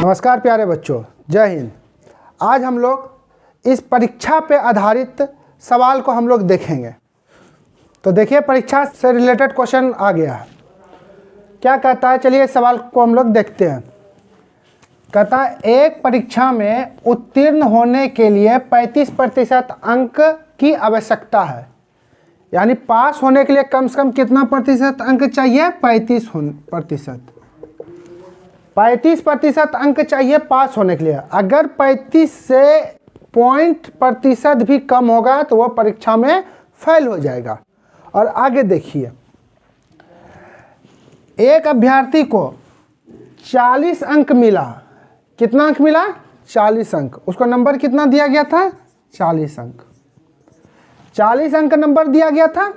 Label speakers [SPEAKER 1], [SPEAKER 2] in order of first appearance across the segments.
[SPEAKER 1] नमस्कार प्यारे बच्चों, जय हिंद। आज हम लोग इस परीक्षा पे आधारित सवाल को हम लोग देखेंगे। तो देखिए, परीक्षा से रिलेटेड क्वेश्चन आ गया है। क्या कहता है, चलिए इस सवाल को हम लोग देखते हैं। कहता है, एक परीक्षा में उत्तीर्ण होने के लिए 35% अंक की आवश्यकता है। यानी पास होने के लिए कम से कम कितना प्रतिशत अंक चाहिए? 35% अंक चाहिए पास होने के लिए। अगर 35 से पॉइंट प्रतिशत भी कम होगा तो वह परीक्षा में फेल हो जाएगा। और आगे देखिए, एक अभ्यर्थी को 40 अंक मिला। कितना अंक मिला? 40 अंक। उसको नंबर कितना दिया गया था? 40 अंक। 40 अंक नंबर दिया गया था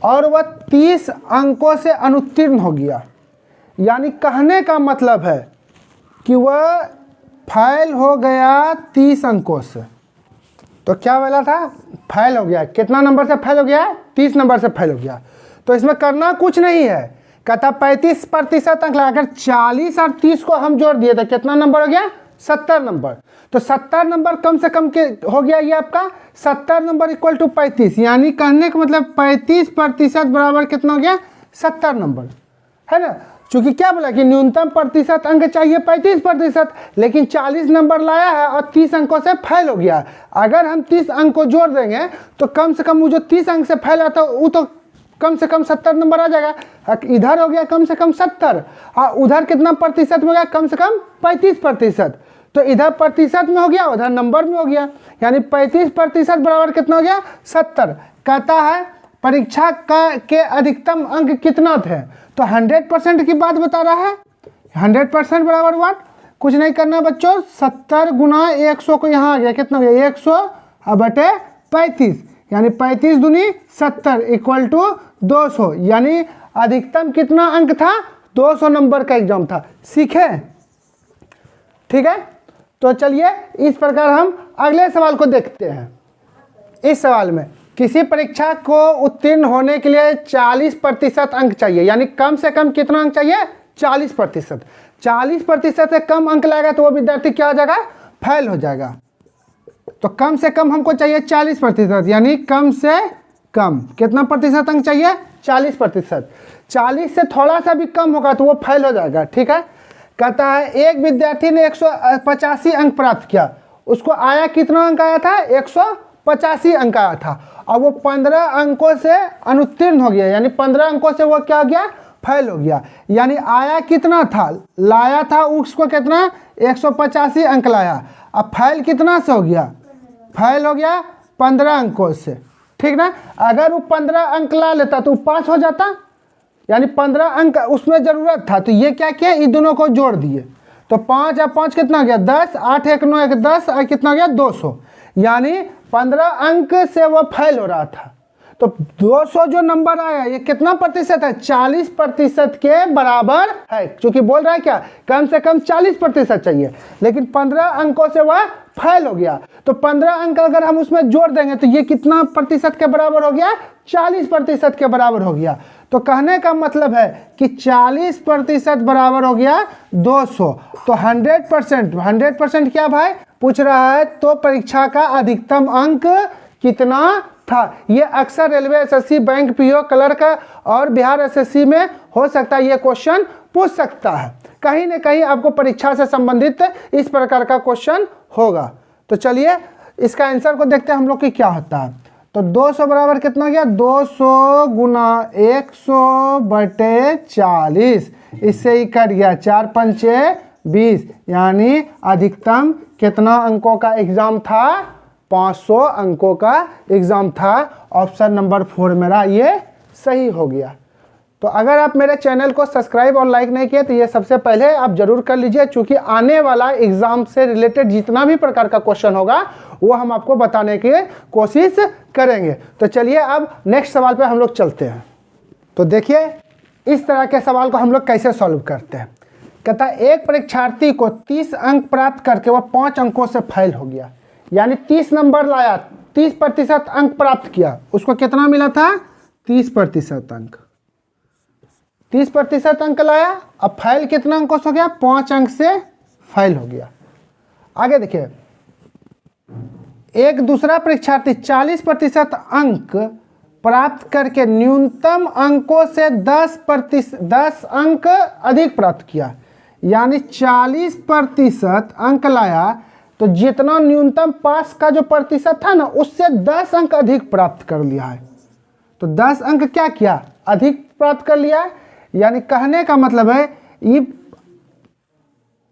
[SPEAKER 1] और वह 30 अंकों से अनुत्तीर्ण हो गया। यानी कहने का मतलब है कि वह फेल हो गया 30 अंकों से। तो क्या बोला था? फेल हो गया। कितना नंबर से फेल हो गया? 30 नंबर से फेल हो गया। तो इसमें करना कुछ नहीं है। कहता 35% अंक लगा। अगर 40 और 30 को हम जोड़ दिए तो कितना नंबर हो गया? 70 नंबर। तो 70 नंबर कम से कम के हो गया। ये आपका 70 नंबर इक्वल टू 35। यानी कहने का मतलब 35% बराबर कितना हो गया? 70 नंबर, है ना। चूंकि क्या बोला कि न्यूनतम प्रतिशत अंक चाहिए 35%, लेकिन 40 नंबर लाया है और 30 अंकों से फेल हो गया। अगर हम 30 अंक को जोड़ देंगे तो कम से कम वो जो 30 अंक से फेल आता वो तो कम से कम 70 नंबर आ जाएगा। इधर हो गया कम से कम 70 और उधर कितना प्रतिशत में हो गया? कम से कम 35%। तो इधर प्रतिशत में हो गया, उधर नंबर में हो गया। यानी 35% बराबर कितना हो गया? 70। कहता है परीक्षा के अधिकतम अंक कितना थे? तो 100% की बात बता रहा है। 100% बराबर व्हाट? कुछ नहीं करना बच्चों, 70 गुना 100 को यहाँ आ गया। कितना हो गया? 100 बटे 35। यानी 35 दूनी 70 इक्वल टू 200। यानी अधिकतम कितना अंक था? 200 नंबर का एग्जाम था। सीखे? ठीक है। तो चलिए इस प्रकार हम अगले सवाल को देखते हैं। इस सवाल में किसी परीक्षा को उत्तीर्ण होने के लिए 40% अंक चाहिए। यानी कम से कम कितना अंक चाहिए? 40%। 40% से कम अंक लाएगा तो वो विद्यार्थी क्या हो जाएगा? फेल हो जाएगा। तो कम से कम हमको चाहिए 40%। यानी कम से कम कितना प्रतिशत अंक चाहिए? 40%। 40 से थोड़ा सा भी कम होगा तो वो फेल हो जाएगा। ठीक है। कहता है एक विद्यार्थी ने 185 अंक प्राप्त किया। उसको आया कितना अंक आया था? 185 अंक आया था और वो 15 अंकों से अनुत्तीर्ण हो गया। यानी 15 अंकों से वो क्या हो गया? फेल हो गया। यानी आया कितना था? लाया था उसको कितना? 185 अंक लाया। अब फेल कितना से हो गया? फेल हो गया 15 अंकों से। ठीक ना। अगर वो 15 अंक ला लेता तो पास हो जाता। यानी 15 अंक उसमें जरूरत था। तो ये क्या किया? इन दोनों को जोड़ दिए। तो 5 और 5 कितना हो गया? 10। 8 1 9 1 10 और कितना हो गया? 200। यानी 15 अंक से वो फेल हो रहा था। तो 200 जो नंबर आया ये कितना प्रतिशत है? 40% के बराबर है। क्योंकि बोल रहा है क्या? कम से कम 40% चाहिए, लेकिन 15 अंकों से वह फेल हो गया। तो 15 अंक अगर हम उसमें जोड़ देंगे तो ये कितना प्रतिशत के बराबर हो गया? 40% के बराबर हो गया। तो कहने का मतलब है कि 40% बराबर हो गया 200। तो 100% क्या भाई पूछ रहा है? तो परीक्षा का अधिकतम अंक कितना था? ये अक्सर railway SSC, bank PO, clerk और बिहार एसएससी में हो सकता है ये क्वेश्चन पूछ सकता है। कहीं ना कहीं आपको परीक्षा से संबंधित इस प्रकार का क्वेश्चन होगा। तो चलिए इसका आंसर को देखते हैं हम लोग की क्या होता है। तो 200 बराबर कितना गया? 200 गुना 100 बटे 40। इससे ही कट गया 4 पंचे 20। यानी अधिकतम कितना अंकों का एग्जाम था? 500 अंकों का एग्जाम था। ऑप्शन नंबर 4 मेरा ये सही हो गया। तो अगर आप मेरे चैनल को सब्सक्राइब और लाइक नहीं किए तो ये सबसे पहले आप जरूर कर लीजिए, क्योंकि आने वाला एग्जाम से रिलेटेड जितना भी प्रकार का क्वेश्चन होगा वो हम आपको बताने की कोशिश करेंगे। तो चलिए अब नेक्स्ट सवाल पे हम लोग चलते हैं। तो देखिए इस तरह के सवाल को हम लोग कैसे सॉल्व करते हैं। कहता है एक परीक्षार्थी को 30 अंक प्राप्त करके वह 5 अंकों से फेल हो गया। यानी 30 नंबर लाया, 30% अंक प्राप्त किया। उसको कितना मिला था? 30% अंक। 30% अंक लाया। अब फैल कितना अंकों से हो गया? 5 अंक से फैल हो गया। आगे देखिए, एक दूसरा परीक्षार्थी 40% अंक प्राप्त करके न्यूनतम अंकों से 10 अंक अधिक प्राप्त किया। यानी 40% अंक लाया तो जितना न्यूनतम पास का जो प्रतिशत था ना, उससे 10 अंक अधिक प्राप्त कर लिया है। तो 10 अंक क्या किया? अधिक प्राप्त कर लिया। यानी कहने का मतलब है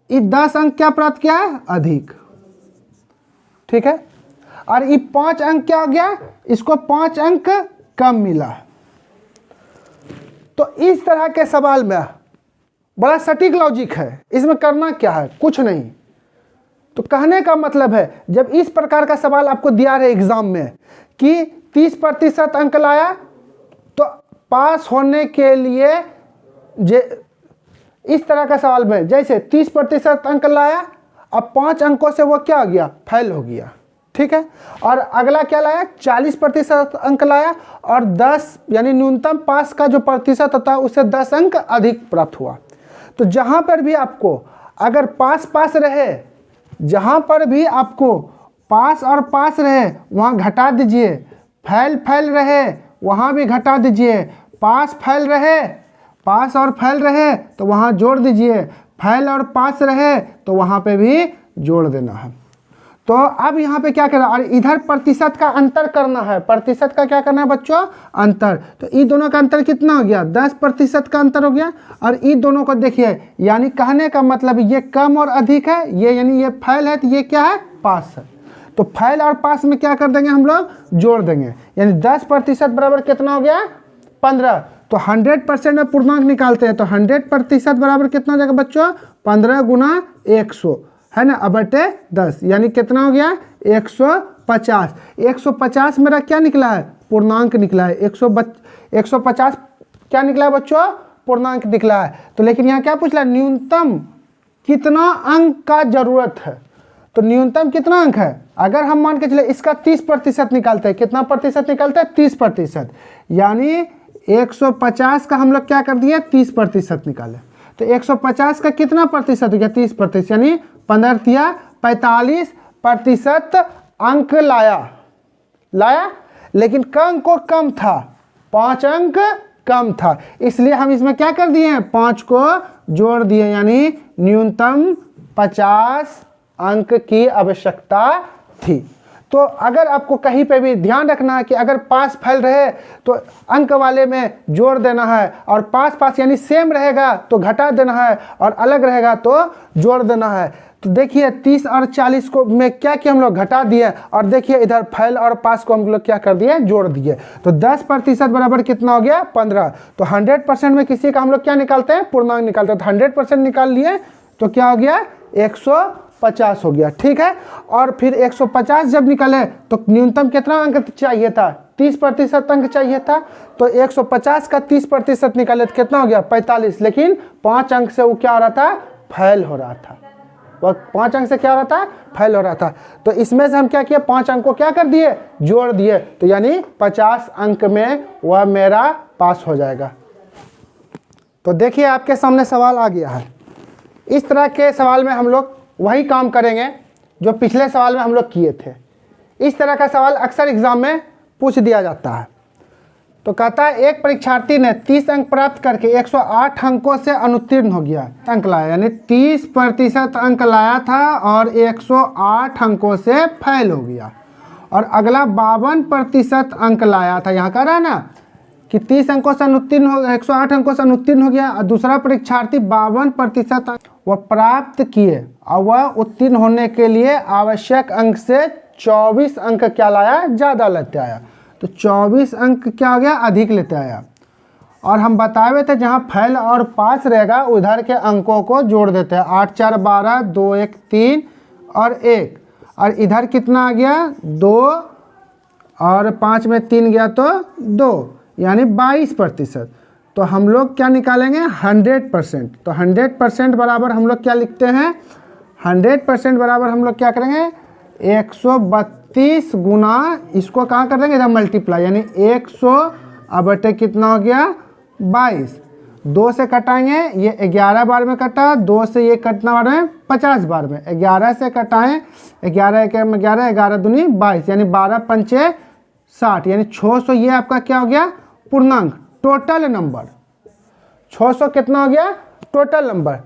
[SPEAKER 1] ये 10 अंक क्या प्राप्त किया है? अधिक। ठीक है। और ये 5 अंक क्या हो गया? इसको 5 अंक कम मिला। तो इस तरह के सवाल में बड़ा सटीक लॉजिक है। इसमें करना क्या है? कुछ नहीं। तो कहने का मतलब है जब इस प्रकार का सवाल आपको दिया है एग्जाम में कि 30% अंक लाया तो पास होने के लिए इस तरह का सवाल में जैसे 30% अंक लाया, अब 5 अंकों से वो क्या हो गया? फेल हो गया। ठीक है। और अगला क्या लाया? 40% अंक लाया और 10 यानी न्यूनतम पास का जो प्रतिशत होता है उससे 10 अंक अधिक प्राप्त हुआ। तो जहाँ पर भी आपको अगर पास रहे, जहाँ पर भी आपको पास और पास रहे वहाँ घटा दीजिए, फैल रहे वहाँ भी घटा दीजिए, पास फैल रहे, पास और फैल रहे तो वहाँ जोड़ दीजिए, फैल और पास रहे तो वहाँ पे भी जोड़ देना है। तो अब यहाँ पे क्या करना, और इधर प्रतिशत का अंतर करना है। प्रतिशत का क्या करना है बच्चों? अंतर। तो इन दोनों का अंतर कितना हो गया? 10% का अंतर हो गया। और इन दोनों को देखिए, यानी कहने का मतलब ये कम और अधिक है, ये यानी ये फैल है तो ये क्या है? पास है। तो फैल और पास में क्या कर देंगे हम लोग? जोड़ देंगे। यानी 10% बराबर कितना हो गया? 15। तो 100% में पूर्णांक निकालते हैं तो 100% बराबर कितना हो जाएगा बच्चों? 15 गुना 100 है ना, बटे 10 यानी कितना हो गया? 150। 150 मेरा क्या निकला है? पूर्णांक निकला है। 150 क्या निकला है बच्चों? पूर्णांक निकला है। तो लेकिन यहाँ क्या पूछ रहा है? न्यूनतम कितना अंक का जरूरत है। तो न्यूनतम कितना अंक है? अगर हम मान के चले इसका 30% निकालते हैं, कितना प्रतिशत निकालते हैं? 30%। यानी 150 का हम लोग क्या कर दिए? 30% निकाले। तो 150 का कितना प्रतिशत हो गया? 30%। यानी 15 45% अंक लाया, लेकिन अंक को कम था, 5 अंक कम था, इसलिए हम इसमें क्या कर दिए हैं? 5 को जोड़ दिए। यानी न्यूनतम 50 अंक की आवश्यकता थी। तो अगर आपको कहीं पे भी ध्यान रखना है कि अगर पास फैल रहे तो अंक वाले में जोड़ देना है, और पास यानी सेम रहेगा तो घटा देना है, और अलग रहेगा तो जोड़ देना है। तो देखिए 30 और 40 को में क्या किया हम लोग? घटा दिए। और देखिए इधर फैल और पास को हम लोग क्या कर दिए? जोड़ दिए। तो 10% बराबर कितना हो गया? 15। तो 100% में किसी का हम लोग क्या निकालते हैं? पूर्णांक निकालते हैं। तो 100% निकाल लिए तो क्या हो गया? 150 हो गया। ठीक है। और फिर 150 जब निकाले तो न्यूनतम कितना अंक चाहिए था? 30% अंक चाहिए था। तो 150 का 30% निकाले तो कितना हो गया? 45। लेकिन 5 अंक से वो क्या हो रहा था? फेल हो रहा था। वह 5 अंक से क्या हो रहा था? फेल हो रहा था। तो इसमें से हम क्या किए? 5 अंक को क्या कर दिए? जोड़ दिए। तो यानी 50 अंक में वह मेरा पास हो जाएगा। तो देखिए आपके सामने सवाल आ गया है। इस तरह के सवाल में हम लोग वही काम करेंगे जो पिछले सवाल में हम लोग किए थे। इस तरह का सवाल अक्सर एग्जाम में पूछ दिया जाता है। तो कहता है एक परीक्षार्थी ने 30 अंक प्राप्त करके 108 अंकों से अनुत्तीर्ण हो गया। अंक लाया, यानी 30% अंक लाया था और 108 अंकों से फेल हो गया। और अगला 52% अंक लाया था। यहाँ कह रहा है ना कि 30 अंकों से अनुत्तीर्ण हो, 108 अंकों से अनुत्तीर्ण हो गया। और दूसरा परीक्षार्थी 52% अंक वह प्राप्त किए और वह उत्तीर्ण होने के लिए आवश्यक अंक से 24 अंक क्या लाया? ज़्यादा लेते आया। तो 24 अंक क्या हो गया? अधिक लेते आया। और हम बताए हुए थे जहाँ फैल और पास रहेगा उधर के अंकों को जोड़ देते हैं। 8 4 12, 2 1 3 और 1। और इधर कितना आ गया? 2 और 5 में 3 गया तो 2, यानी 22%। तो हम लोग क्या निकालेंगे? 100%। तो 100% बराबर हम लोग क्या लिखते हैं? 100% बराबर हम लोग क्या करेंगे? 132 गुना, इसको कहाँ कर देंगे? इधर मल्टीप्लाई, यानी 100 अब बटे कितना हो गया? 22। 2 से कटाएंगे, ये 11 बार में कटा, 2 से ये कटना बार में 50 बार में, 11 से कटाएं, 11 एक में 11, 11 दूनी 22, यानी 12 पंचे 60, यानी 600 ये आपका क्या हो गया पूर्णांक टोटल नंबर। 600 कितना हो गया टोटल नंबर।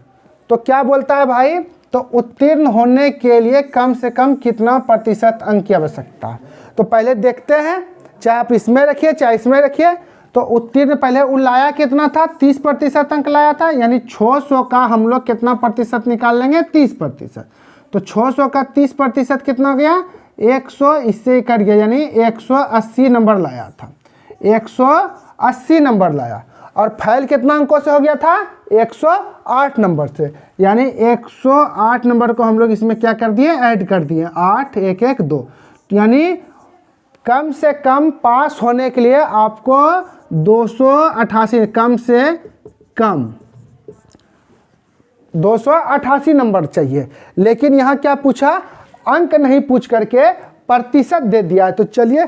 [SPEAKER 1] तो क्या बोलता है भाई, तो उत्तीर्ण होने के लिए कम से कम कितना प्रतिशत अंक की आवश्यकता है। तो पहले देखते हैं, चाहे आप इसमें रखिए चाहे इसमें रखिए। तो उत्तीर्ण पहले वो लाया कितना था, 30% अंक लाया था, यानी 600 का हम लोग कितना प्रतिशत निकाल लेंगे 30%। तो 600 का 30% कितना हो गया 100, इससे कट गया, यानी 180 नंबर लाया था, 180 नंबर लाया। और फैल कितना अंकों से हो गया था 108 नंबर से, यानी 108 नंबर को हम लोग इसमें क्या कर दिए ऐड कर दिए, 8 1 1 2, यानी कम से कम पास होने के लिए आपको 288 कम से कम 288 नंबर चाहिए। लेकिन यहाँ क्या पूछा, अंक नहीं पूछ करके प्रतिशत दे दिया है। तो चलिए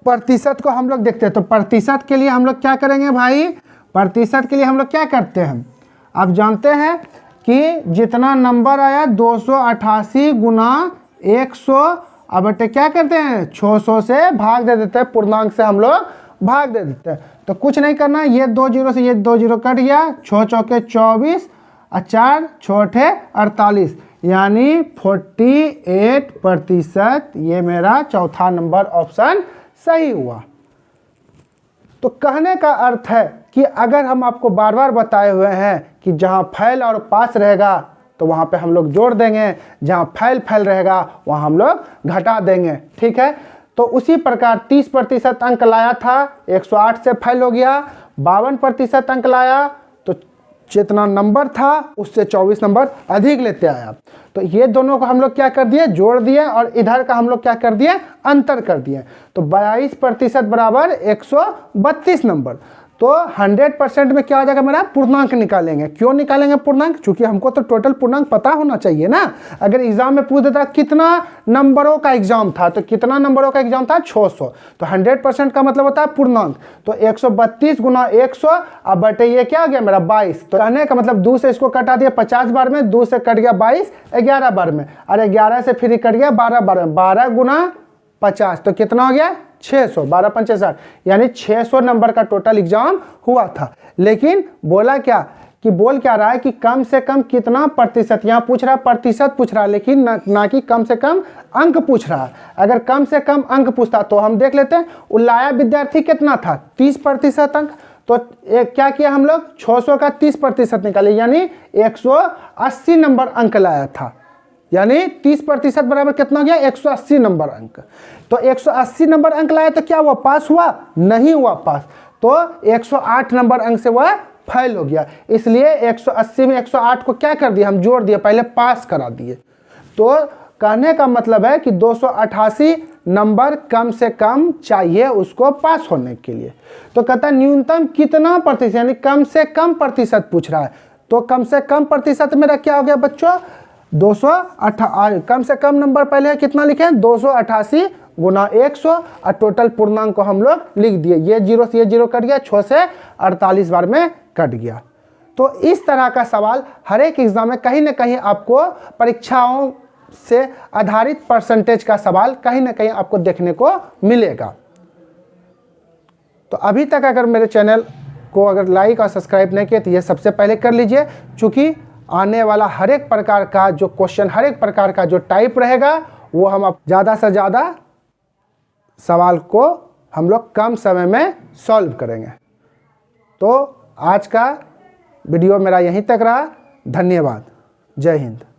[SPEAKER 1] प्रतिशत को हम लोग देखते हैं। तो प्रतिशत के लिए हम लोग क्या करेंगे भाई, प्रतिशत के लिए हम लोग क्या करते हैं, आप जानते हैं कि जितना नंबर आया 288 गुना 100, अब बेटे क्या करते हैं 600 से भाग दे देते हैं, पूर्णांक से हम लोग भाग दे देते हैं। तो कुछ नहीं करना, ये 2 जीरो से ये 2 जीरो कट गया, 6 चौके 24 और 4 6 48, यानी 48%। ये मेरा चौथा नंबर ऑप्शन सही हुआ। तो कहने का अर्थ है कि अगर हम आपको बार बार बताए हुए हैं कि जहां फैल और पास रहेगा तो वहां पे हम लोग जोड़ देंगे, जहां फैल रहेगा वहां हम लोग घटा देंगे, ठीक है। तो उसी प्रकार 30% अंक लाया था, 108 से फैल हो गया, 52% अंक लाया तो जितना नंबर था उससे 24 नंबर अधिक लेते आया। तो ये दोनों को हम लोग क्या कर दिए जोड़ दिए, और इधर का हम लोग क्या कर दिए अंतर कर दिए। तो 22% बराबर 132 नंबर। तो 100% में क्या हो जाएगा मेरा पूर्णांक निकालेंगे। क्यों निकालेंगे पूर्णांक, क्योंकि हमको तो टोटल पूर्णांक पता होना चाहिए ना। अगर एग्जाम में पूछ देता कितना नंबरों का एग्जाम था, तो कितना नंबरों का एग्जाम था 600, तो 100% का मतलब होता है पूर्णांक। तो 132 गुना 100 अब बटे ये क्या हो गया मेरा 22। तो कहने का मतलब 2 से इसको कटा दिया 50 बार में, 2 से कट गया 22 11 बार में, और 11 से फिर कट गया 12 बार में, 12 गुना 50 तो कितना हो गया 600, 12 पंचे 60, यानी 600 नंबर का टोटल एग्जाम हुआ था। लेकिन बोला क्या कि बोल क्या रहा है कि कम से कम कितना प्रतिशत, यहाँ पूछ रहा है प्रतिशत पूछ रहा है, लेकिन ना कि कम से कम अंक पूछ रहा है। अगर कम से कम अंक पूछता तो हम देख लेते हैं उलाया विद्यार्थी कितना था 30% अंक। तो क्या किया हम लोग 600 का 30% निकाले, यानी 180 नंबर अंक लाया था, यानी 30% बराबर कितना हो गया 180 नंबर अंक। तो 180 नंबर अंक लाया तो क्या हुआ पास हुआ, नहीं हुआ पास। तो 108 नंबर अंक से वह फेल हो गया। इसलिए 180 में 108 को क्या कर दिया हम जोड़ दिए, पहले पास करा दिए। तो कहने का मतलब है कि 288 नंबर कम से कम चाहिए उसको पास होने के लिए। तो कहता है न्यूनतम कितना प्रतिशत, यानी कम से कम प्रतिशत पूछ रहा है। तो कम से कम प्रतिशत मेरा क्या हो गया बच्चों 288, कम से कम नंबर पहले कितना लिखे 288 गुना 100, और टोटल पूर्णांक को हम लोग लिख दिए। ये 0 से ये 0 कट गया, 6 से 48 बार में कट गया। तो इस तरह का सवाल हर एक एग्जाम में कहीं ना कहीं आपको परीक्षाओं से आधारित परसेंटेज का सवाल कहीं ना कहीं आपको देखने को मिलेगा। तो अभी तक अगर मेरे चैनल को अगर लाइक और सब्सक्राइब नहीं किए तो ये सबसे पहले कर लीजिए, चूँकि आने वाला हर एक प्रकार का जो क्वेश्चन, हर एक प्रकार का जो टाइप रहेगा वो हम आप ज़्यादा से ज़्यादा सवाल को हम लोग कम समय में सॉल्व करेंगे। तो आज का वीडियो मेरा यहीं तक रहा। धन्यवाद। जय हिंद।